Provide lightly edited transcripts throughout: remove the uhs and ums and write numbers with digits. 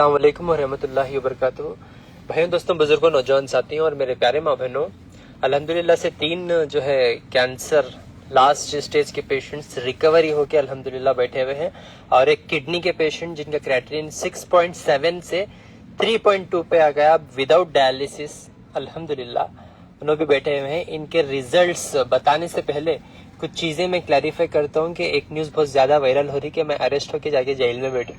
अस्सलाम वालेकुम व रहमतुल्लाहि व बरकातुहू। भाइयों, दोस्तों, बुजुर्गों, नौजवान साथियों और मेरे प्यारे माँ बहनों, अल्हम्दुलिल्लाह से 3 जो है कैंसर लास्ट स्टेज के पेशेंट्स रिकवरी होके अल्हम्दुलिल्लाह बैठे हुए हैं और एक किडनी के पेशेंट जिनका क्राइटेरियन 6.7 से 3.2 पे आ गया विदाउट डायलिसिस, अल्हम्दुलिल्लाह उन्होंने भी बैठे हुए हैं। इनके रिजल्ट्स बताने से पहले कुछ चीजें मैं क्लैरिफाई करता हूँ कि एक न्यूज बहुत ज्यादा वायरल हो रही कि मैं अरेस्ट होके जाके जेल में बैठा,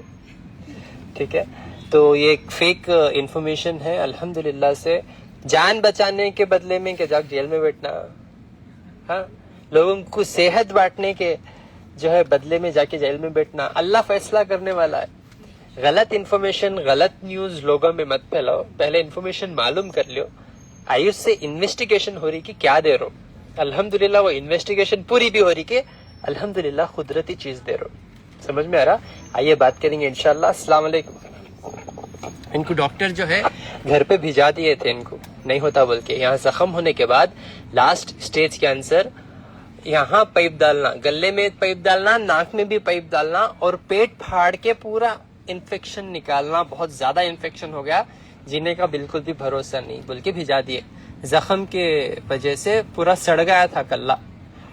ठीक है। तो ये एक फेक इंफॉर्मेशन है। अल्हम्दुलिल्लाह से जान बचाने के बदले में क्या जाके जेल में बैठना, हाँ, लोगों को सेहत बांटने के जो है बदले में जाके जेल में बैठना, अल्लाह फैसला करने वाला है। गलत इंफॉर्मेशन, गलत न्यूज लोगों में मत फैलाओ, पहले इंफॉर्मेशन मालूम कर लो। आयुष से इन्वेस्टिगेशन हो रही कि क्या दे रहे हो, अल्हम्दुलिल्लाह वो इन्वेस्टिगेशन पूरी भी हो रही कि अल्हम्दुलिल्लाह कुदरती चीज दे रहे हो। समझ में आ रहा? आइए बात करेंगे इंशाल्लाह। अस्सलाम वालेकुम। इनको डॉक्टर जो है घर पे भिजा दिए थे, इनको नहीं होता बोल के। यहाँ जख्म होने के बाद लास्ट स्टेज कैंसर, यहाँ पाइप डालना, गले में पाइप डालना, नाक में भी पाइप डालना और पेट फाड़ के पूरा इन्फेक्शन निकालना। बहुत ज्यादा इन्फेक्शन हो गया, जीने का बिल्कुल भी भरोसा नहीं बोल के भिजा दिए। जख्म के वजह से पूरा सड़ गया था कल्ला,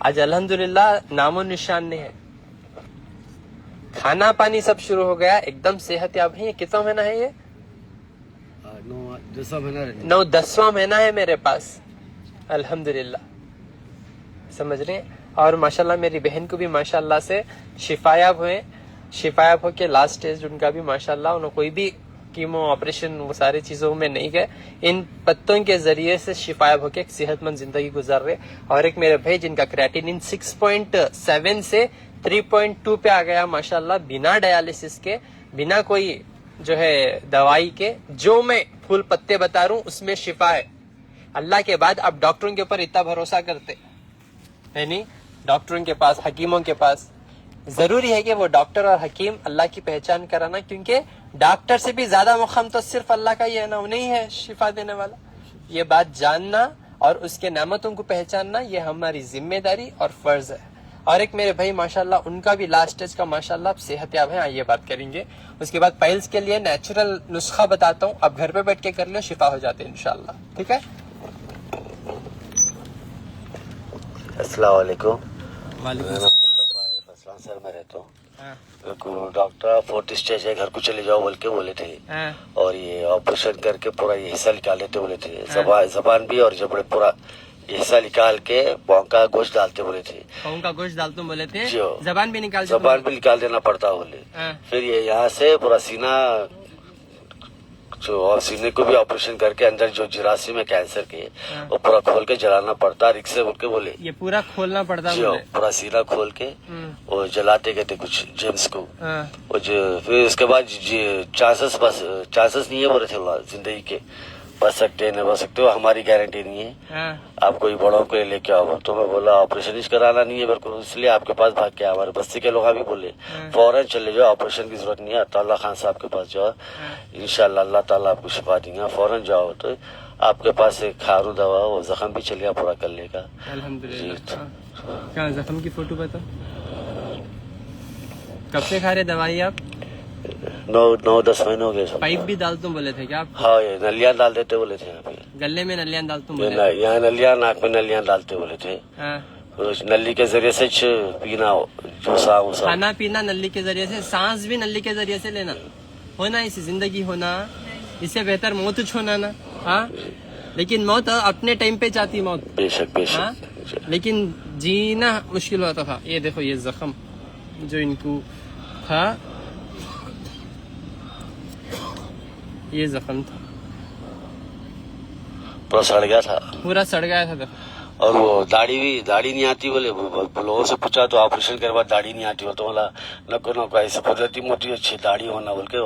आज अल्हम्दुलिल्लाह नामो निशान नहीं है। खाना पानी सब शुरू हो गया, एकदम सेहतयाब है। ये कितना महीना है? ये 9-10वां महीना है मेरे पास, अल्हम्दुलिल्लाह। समझ रहे हैं? और माशाल्लाह मेरी बहन को भी माशाल्लाह से शिफायाब हुए, शिफायाब होके लास्ट स्टेज उनका भी माशाल्लाह, उन्होंने कोई भी कीमो ऑपरेशन वो सारी चीजों में नहीं गए। इन पत्तों के जरिए से शिफायाब होके एक सेहतमंद जिंदगी गुजार रहे। और एक मेरे भाई जिनका क्रिएटिनिन 6.7 से 3.2 पे आ गया माशाल्लाह, बिना डायलिसिस के, बिना कोई जो है दवाई के। जो मैं फूल पत्ते बता रहा हूँ उसमें शिफा है। अल्लाह के बाद आप डॉक्टरों के ऊपर इतना भरोसा करते है नहीं? डॉक्टरों के पास, हकीमों के पास जरूरी है कि वो डॉक्टर और हकीम अल्लाह की पहचान कराना, क्योंकि डॉक्टर से भी ज्यादा मुक़ाम तो सिर्फ अल्लाह का ही है ना, वो नहीं है शिफा देने वाला। ये बात जानना और उसके नेमतों को पहचानना, ये हमारी जिम्मेदारी और फर्ज है। और एक मेरे भाई माशाल्लाह, उनका भी लास्ट स्टेज का माशाल्लाह सेहतयाब है। आइए बात करेंगे। उसके बाद पाइल्स के लिए नेचुरल नुस्खा बताता हूँ, आप घर पे बैठ के कर लो, शिफा हो जाते हैं इंशाल्लाह, ठीक है। अस्सलाम वालेकुम। वालेकुम सर मैं रहता हूँ। डॉक्टर 4th स्टेज है, घर को चले जाओ बोल के बोले थे। और ये ऑपरेशन करके पूरा ये हिस्सा निकाल लेते बोले थे, जबान भी और जबड़े पूरा ये हिस्सा निकाल के पाँव का गोश्त डालते बोले थे। पाँव का गोश्त डालते बोले थे, जबान भी जबान भी निकाल देना पड़ता बोले। फिर ये यहाँ से पूरा सीना जो, और सीने को भी ऑपरेशन करके अंदर जो जिरासी में कैंसर के वो पूरा खोल के जलाना पड़ता, रिक्स से बोल के बोले। ये पूरा खोलना पड़ता जो पूरा सीना खोल के वो जलाते गए थे कुछ जेम्स को। वो जो फिर उसके बाद चांसेस नहीं है बोले थे जिंदगी के, बच सकते नहीं बच सकते, वो हमारी गारंटी नहीं है। आप कोई बड़ों को लेके आओ। तो मैं बोला ऑपरेशन ही कराना नहीं है बिल्कुल, इसलिए आपके पास भाग के हमारे बस्ती के लोग भी बोले फौरन चले जाओ, ऑपरेशन की जरूरत नहीं है, अल्लाह खान साहब के पास जाओ, इंशाल्लाह अल्लाह ताला आपको शिफा देंगे। फौरन जाओ तो आपके पास एक खारू दवा, वो जख्म भी चलिए पूरा कर लेगा। अल्हम्दुलिल्लाह। जख्म की फोटो बता, कब से खा रहे दवाई आप? 9-10 महीने हो गए। पाइप भी डाल तुम बोले थे क्या आप? हाँ, ये नलियां डाल देते बोले थे। यहाँ पे गले में नलियां डाल तुम बोले? यहाँ नलियां, नाक में नलियां डालते बोले थे। नली के जरिए से पीना, खाना पीना नली के जरिए से, सांस भी नली के जरिए से लेना, होना इसी जिंदगी होना, इससे बेहतर मौत छोना ना। हाँ, लेकिन मौत अपने टाइम पे चाहती मौत, बेशक बेशक, लेकिन जीना मुश्किल होता था। ये देखो ये जख्म जो इनको था, ये जख्म था, पूरा सड़ गया था, पूरा सड़ गया था। और वो दाढ़ी नहीं आती बोले। लोगों से पूछा तो ऑपरेशन के बाद दाढ़ी नहीं आती हो, तो बोला नको ऐसे कुदरती मोटी अच्छी दाढ़ी होना बोल के।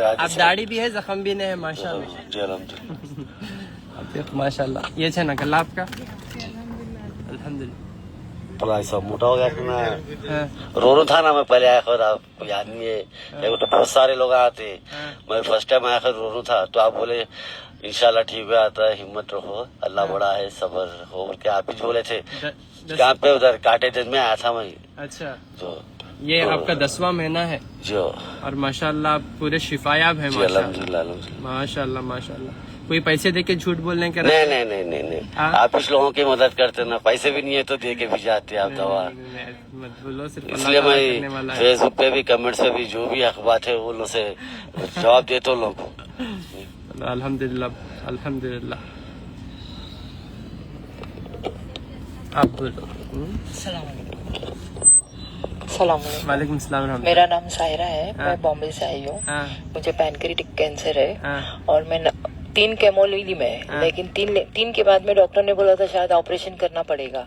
अब दाढ़ी भी है, जख्म भी नहीं है माशाल्लाह। जी अल्हम्दुलिल्लाह। माशाल्लाह। ये है ना गला आपका? अल्हम्दुलिल्लाह। थोड़ा ऐसा मोटा हो गया कि मैं रो था ना, मैं पहले आया खबर आपको याद नहीं है, तो बहुत सारे लोग आते, मैं फर्स्ट टाइम आया खबर रो था, तो आप बोले इंशाल्लाह ठीक हो आता है, हिम्मत रखो, अल्लाह बड़ा है, सबर हो बोल के आप ही बोले थे। यहाँ पे उधर कांटे दिन में आया था मैं। अच्छा। तो ये आपका 10वां महीना है जो, और माशाल्लाह आप पूरे शिफायाब है। अल्हम्दुलिल्लाह। माशाल्लाह माशाल्लाह। कोई पैसे देके झूठ बोलने का नहीं। आप इस लोगों की मदद करते ना, पैसे भी नहीं है तो दे के भी जाते आप दवा। मत बोलो, सिर्फ इसलिए मैं फेसबुक पे भी कमेंट्स पे भी जो भी हक बात है वो लोग से जवाब देता हूँ लोगों को। अल्हम्दुलिल्लाह अल्हम्दुलिल्लाह। आप बोलो। सलाम वालेकुम सलाम। मेरा नाम सायरा है। मैं बॉम्बे से आई हूँ। मुझे पैनक्रियाटिक कैंसर है और मैं 3 केमो ली मैं, लेकिन 3 के बाद में डॉक्टर ने बोला था शायद ऑपरेशन करना पड़ेगा,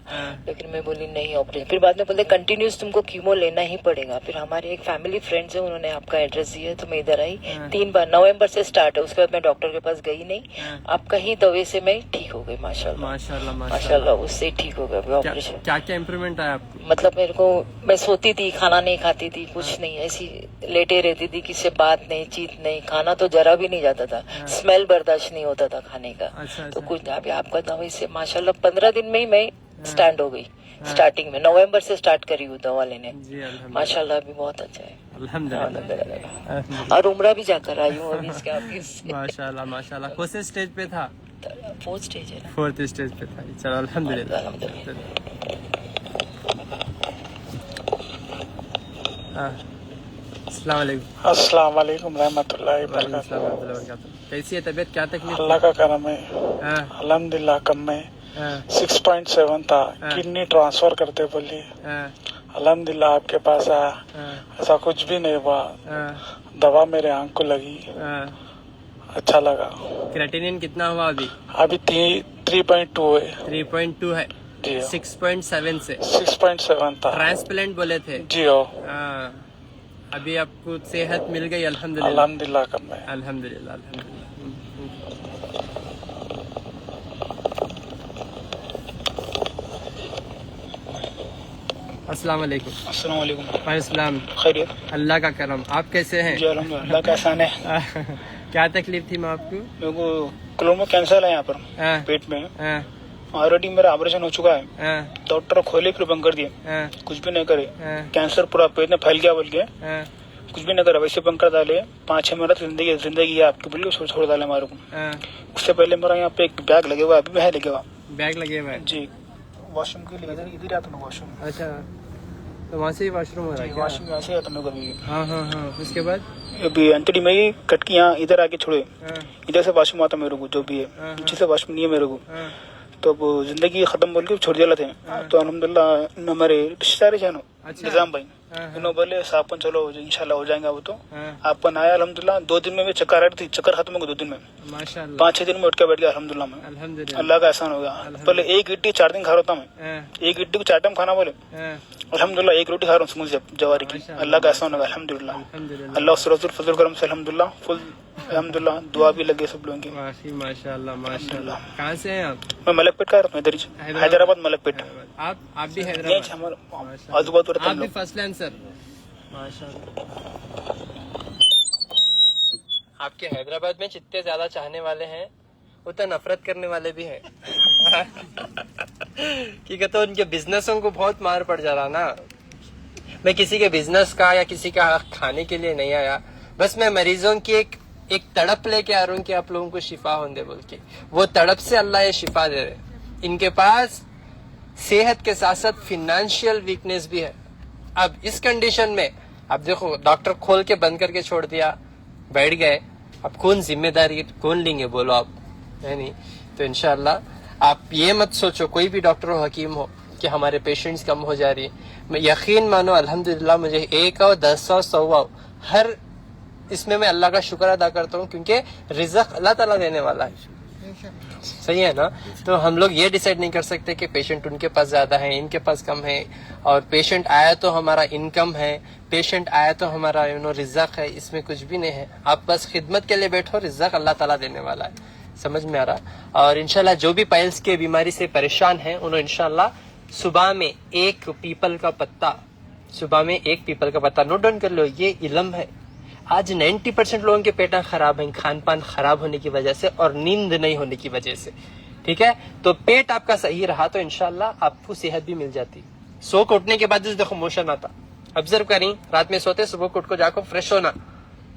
लेकिन मैं बोली नहीं ऑपरेशन। फिर बाद में बोले कंटिन्यूस तुमको कीमो लेना ही पड़ेगा। फिर हमारे एक फैमिली फ्रेंड्स है, उन्होंने आपका एड्रेस दिया तो मैं इधर आई। 3 बार नवंबर से स्टार्ट है, उसके बाद मैं डॉक्टर के पास गई नहीं। आपका ही दवाई से मैं ठीक हो गई माशाल्लाह माशाल्लाह। उससे ठीक हो गया ऑपरेशन। क्या क्या इम्प्रूवमेंट आया आपको? मतलब मेरे को, मैं सोती थी, खाना नहीं खाती थी, कुछ नहीं, ऐसी लेटे रहती थी, किसी से बात नहीं, चीत नहीं, खाना तो जरा भी नहीं जाता था, स्मेल बर्दाश्त नहीं होता था खाने का। तो कुछ अभी आपका दवाई से माशाल्लाह 15 दिन में ही मैं स्टैंड हो गई। स्टार्टिंग में नवंबर से स्टार्ट करी हूँ दवा लेने। माशाल्लाह अभी बहुत अच्छा है अल्हम्दुलिल्लाह। और उम्रा भी जाकर आई हूँ अभी इसके ऑफिस। माशाल्लाह माशाल्लाह। कौन से स्टेज पे था? 4th स्टेज है ना। 4th स्टेज पे था। चलो अल्हम्दुलिल्लाह। अस्सलाम वालेकुम रहमतुल्लाहि व बरकातहू। कैसी है तबीयत, क्या तकलीफ? अल्लाह का करम है अल्हम्दुलिल्लाह। कम में 6.7 था, किडनी ट्रांसफर करते बोली। अल्हम्दुलिल्लाह आपके पास आया, ऐसा कुछ भी नहीं हुआ। दवा मेरे आंख को लगी, अच्छा लगा। क्रेटिनिन कितना हुआ अभी? अभी 3.2 है। 3.2 है जी। 6.7 से 6.7 था। ट्रांसप्लांट बोले थे जी हो। अभी आपको सेहत मिल गई अल्हम्दुलिल्लाह। अल्हम्दुलिल्लाह कम में अल्हम्दुलिल्लाह अल्हम्दुलिल्लाह। अस्सलाम वालेकुम। अस्सलाम वालेकुम। वालेकुम खैरियत, अल्लाह का करम। आप कैसे हैं? जी अल्हम्दुलिल्लाह, अल्लाह का एहसान है। क्या तकलीफ थी माँ आपको? मेरे को कोलोन कैंसर है यहाँ पर पेट में। ऑलरेडी मेरा ऑपरेशन हो चुका है। डॉक्टर खोले फिर बंद कर दिए, कुछ भी नहीं करे। कैंसर पूरा पेट में फैल गया बोल के कुछ भी नहीं करा, वैसे बंद कर डाले। 5-6 महीना जिंदगी है आपकी बोलिए, छोड़ डाले हमारे को। उससे पहले मेरा यहाँ पे एक बैग लगे हुआ, अभी भी है लगे हुआ। बैग लगे हुआ है जी, वॉशरूम के लिए इधर आता हूँ वॉशरूम। अच्छा, तो वहाँ से ही वॉशरूम हो रहा है? वॉशरूम यहाँ से आता हूँ कभी। हाँ। उसके बाद अभी अंतड़ी में ही कट के यहाँ इधर आके छोड़े, इधर से वॉशरूम आता मेरे को, जो भी है नीचे से वॉशरूम नहीं है मेरे को। तो वो जिंदगी खत्म बोल के छोड़ दिया थे। तो अल्हम्दुलिल्लाह हमारे रिश्तेदार है निजाम भाई, उन्होंने बोले सापन चलो इंशाल्लाह हो जाएगा वो। तो आपन आया अल्हम्दुलिल्लाह। 2 दिन में चक्कर आ रही थी, चक्कर खत्म हो गया 2 दिन में माशाल्लाह। 5-6 दिन में उठ के बैठ गया अल्हम्दुलिल्लाह में। अल्लाह का एहसान हो गया। पहले एक इड्ली 4 दिन खा रहा था मैं, एक इड्ली को 4 टाइम खाना बोले। अल्हम्दुलिल्लाह एक रोटी खा रहा हूँ समझ जवारी की। अल्लाह का एहसान होगा अल्हम्दुलिल्लाह। अल्लाह सुरतुल फजल करम से अल्हम्दुलिल्लाह फुल अल्हम्दुलिल्लाह। दुआ भी लगे सब लोगों की माशाल्लाह माशाल्लाह। कहाँ से हैं आप? मैं मलकपेट का रहता हूँ, इधर ही हैदराबाद मलकपेट। आप भी हैदराबाद? आजू बाजू रहता आप भी फर्स्ट आंसर माशाल्लाह। आपके हैदराबाद में जितने ज्यादा चाहने वाले हैं उतना नफरत करने वाले भी हैं। कि कहते हैं उनके बिजनेसों को बहुत मार पड़ जा रहा ना। मैं किसी के बिजनेस का या किसी का खाने के लिए नहीं आया, बस मैं मरीजों की एक तड़प लेके आ रहा हूँ कि आप लोगों को शिफा होने बोल के। वो तड़प से अल्लाह ये शिफा दे रहे। इनके पास सेहत के साथ साथ फिनेंशियल वीकनेस भी है। अब इस कंडीशन में अब देखो, डॉक्टर खोल के बंद करके छोड़ दिया, बैठ गए, अब कौन जिम्मेदारी कौन लेंगे बोलो आप, है नहीं? तो इंशाल्लाह आप ये मत सोचो, कोई भी डॉक्टर हो हकीम हो, कि हमारे पेशेंट्स कम हो जा रही है। मैं यकीन मानो अल्हम्दुलिल्लाह मुझे 1 और 10 और 100 हर इसमें मैं अल्लाह का शुक्र अदा करता हूँ, क्योंकि रिज़्क़ अल्लाह ताला देने वाला है। सही है ना? तो हम लोग ये डिसाइड नहीं कर सकते कि पेशेंट उनके पास ज्यादा है, इनके पास कम है, और पेशेंट आया तो हमारा इनकम है, पेशेंट आया तो हमारा रिज़्क़ है। इसमें कुछ भी नहीं है। आप बस खिदमत के लिए बैठो, रिज़्क़ अल्लाह ताला देने वाला है। समझ में आ रहा? और इंशाल्लाह जो भी पाइल्स के बीमारी से परेशान है उन्होंने इंशाल्लाह सुबह में एक पीपल का पत्ता नोट डाउन कर लो। ये इल्म है। आज 90% लोगों के पेट खराब है, खान पान खराब होने की वजह से और नींद नहीं होने की वजह से। ठीक है, तो पेट आपका सही रहा तो इंशाल्लाह आपको सेहत भी मिल जाती। सो के उठने के बाद देखो मोशन आता, ऑब्जर्व करी, रात में सोते सुबह को उठ को जाको फ्रेश होना,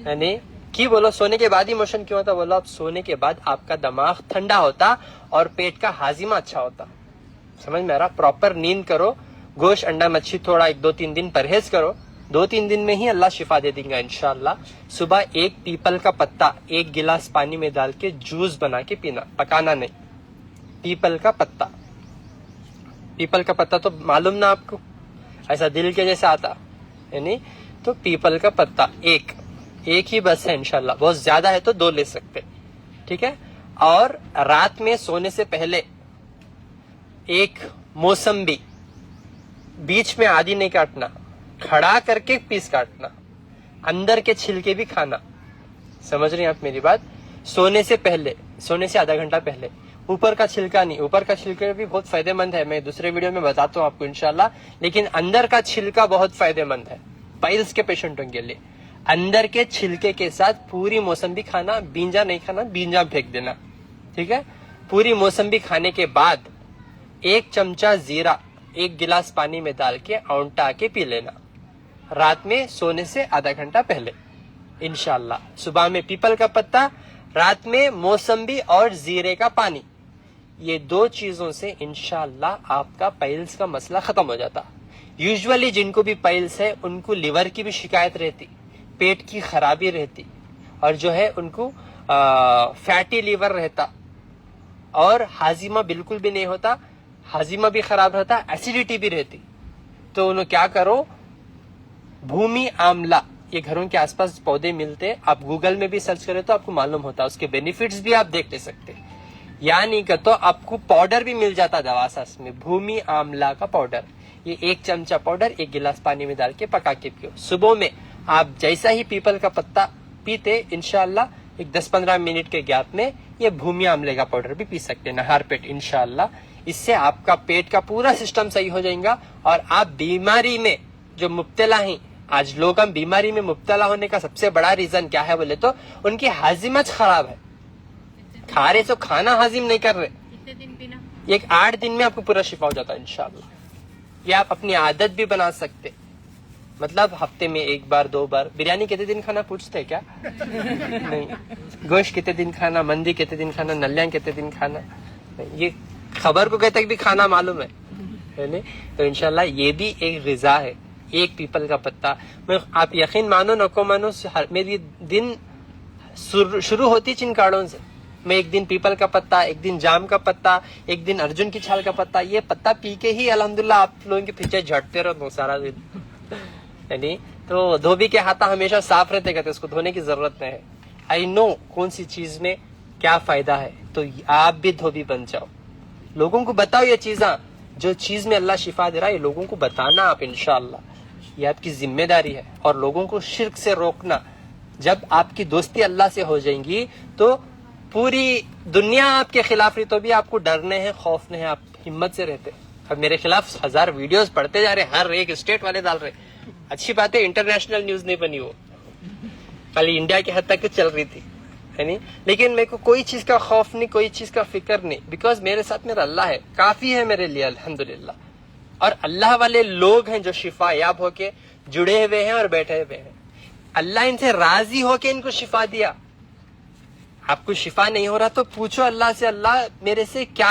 यानी कि बोलो सोने के बाद ही मोशन क्यों होता, बोलो अब सोने के बाद आपका दिमाग ठंडा होता और पेट का हाजिमा अच्छा होता। समझ में आ रहा? प्रॉपर नींद करो, गोश्त अंडा मच्छी थोड़ा 1-2-3 दिन परहेज करो, 2-3 दिन में ही अल्लाह शिफा दे देंगे इंशाल्लाह। सुबह एक पीपल का पत्ता 1 गिलास पानी में डाल के जूस बना के पीना, पकाना नहीं। पीपल का पत्ता, पीपल का पत्ता तो मालूम ना आपको, ऐसा दिल के जैसा आता है नहीं, तो पीपल का पत्ता एक ही बस है इंशाल्लाह, बहुत ज्यादा है तो 2 ले सकते, ठीक है। और रात में सोने से पहले एक मौसम्बी, बीच में आधी नहीं काटना, खड़ा करके पीस काटना, अंदर के छिलके भी खाना। समझ रहे हैं आप मेरी बात? सोने से पहले, सोने से आधा घंटा पहले। ऊपर का छिलका नहीं, ऊपर का छिलका भी बहुत फायदेमंद है, मैं दूसरे वीडियो में बताता हूँ आपको इंशाल्लाह, लेकिन अंदर का छिलका बहुत फायदेमंद है पाइल्स के पेशेंटों के लिए। अंदर के छिलके के साथ पूरी मौसम्बी खाना, बींजा नहीं खाना, बींजा फेंक देना, ठीक है। पूरी मौसम्बी खाने के बाद 1 चमचा जीरा 1 गिलास पानी में डाल के औंटा के पी लेना, रात में सोने से आधा घंटा पहले इंशाल्लाह। सुबह में पीपल का पत्ता, रात में मौसम्बी और जीरे का पानी, ये 2 चीजों से इंशाल्लाह आपका पाइल्स का मसला खत्म हो जाता। यूजुअली जिनको भी पाइल्स है उनको लिवर की भी शिकायत रहती, पेट की खराबी रहती, और जो है उनको फैटी लिवर रहता, और हाजिमा बिल्कुल भी नहीं होता, हाजिमा भी खराब रहता, एसिडिटी भी रहती। तो उन्हें क्या करो, भूमि आमला, ये घरों के आसपास पौधे मिलते, आप गूगल में भी सर्च करें तो आपको मालूम होता, उसके बेनिफिट्स भी आप देख ले सकते। या नहीं कर तो आपको पाउडर भी मिल जाता दवासास में, भूमि आमला का पाउडर, ये 1 चमचा पाउडर 1 गिलास पानी में डाल के पका के पियो। सुबह में आप जैसा ही पीपल का पत्ता पीते इंशाल्लाह एक 10-15 मिनट के गैप में ये भूमि आमले का पाउडर भी पी सकते हैं नहार पेट इंशाल्लाह। इससे आपका पेट का पूरा सिस्टम सही हो जाएगा और आप बीमारी में जो मुब्तला हैं, आज लोग हम बीमारी में मुब्तला होने का सबसे बड़ा रीजन क्या है बोले तो उनकी हाजिमत खराब है, खा रहे तो खाना हाजिम नहीं कर रहे। कितने दिन पीना? एक 8 दिन में आपको पूरा शिफा हो जाता है इंशाल्लाह। ये आप अपनी आदत भी बना सकते, मतलब हफ्ते में 1 बार 2 बार। बिरयानी कितने दिन खाना पूछते हैं क्या? नहीं। गोश्त कितने दिन खाना, मंदी कितने दिन खाना, नलियां कितने दिन खाना, नहीं। ये खबर को कहते भी खाना मालूम है नहीं? तो इंशाल्लाह ये भी एक ग़िज़ा है, एक पीपल का पत्ता। मैं आप यकीन मानो नको मानो, मेरी दिन शुरू होती चिनकाड़ों से। मैं एक दिन पीपल का पत्ता, एक दिन जाम का पत्ता, एक दिन अर्जुन की छाल का पत्ता, ये पत्ता पी के ही अल्हम्दुलिल्लाह आप लोगों के पीछे झटते रहो सारा दिन नहीं। तो धोबी के हाथ हमेशा साफ रहते, कहते उसको धोने की जरूरत नहीं है। आई नो कौन सी चीज में क्या फायदा है, तो आप भी धोबी बन जाओ, लोगों को बताओ ये चीजा, जो चीज में अल्लाह शिफा दे रहा है लोगों को बताना आप इंशाअल्लाह, ये आपकी जिम्मेदारी है। और लोगों को शिर्क से रोकना। जब आपकी दोस्ती अल्लाह से हो जाएंगी तो पूरी दुनिया आपके खिलाफ रही तो भी आपको डरने हैं, खौफने हैं, आप हिम्मत से रहते। अब मेरे खिलाफ 1000 वीडियोस पढ़ते जा रहे, हर एक स्टेट वाले डाल रहे। अच्छी बात है, इंटरनेशनल न्यूज नहीं बनी, वो खाली इंडिया के हद तक चल रही थी, है नहीं। लेकिन मेरे को कोई चीज का खौफ नहीं, कोई चीज का फिक्र नहीं, बिकॉज मेरे साथ मेरा अल्लाह है, काफी है मेरे लिए अल्हम्दुलिल्लाह। और अल्लाह वाले लोग हैं जो शिफा याब होके जुड़े हुए हैं और बैठे हुए हैं। अल्लाह इनसे राजी होके इनको शिफा दिया। आपको शिफा नहीं हो रहा तो पूछो अल्लाह से, अल्लाह मेरे से क्या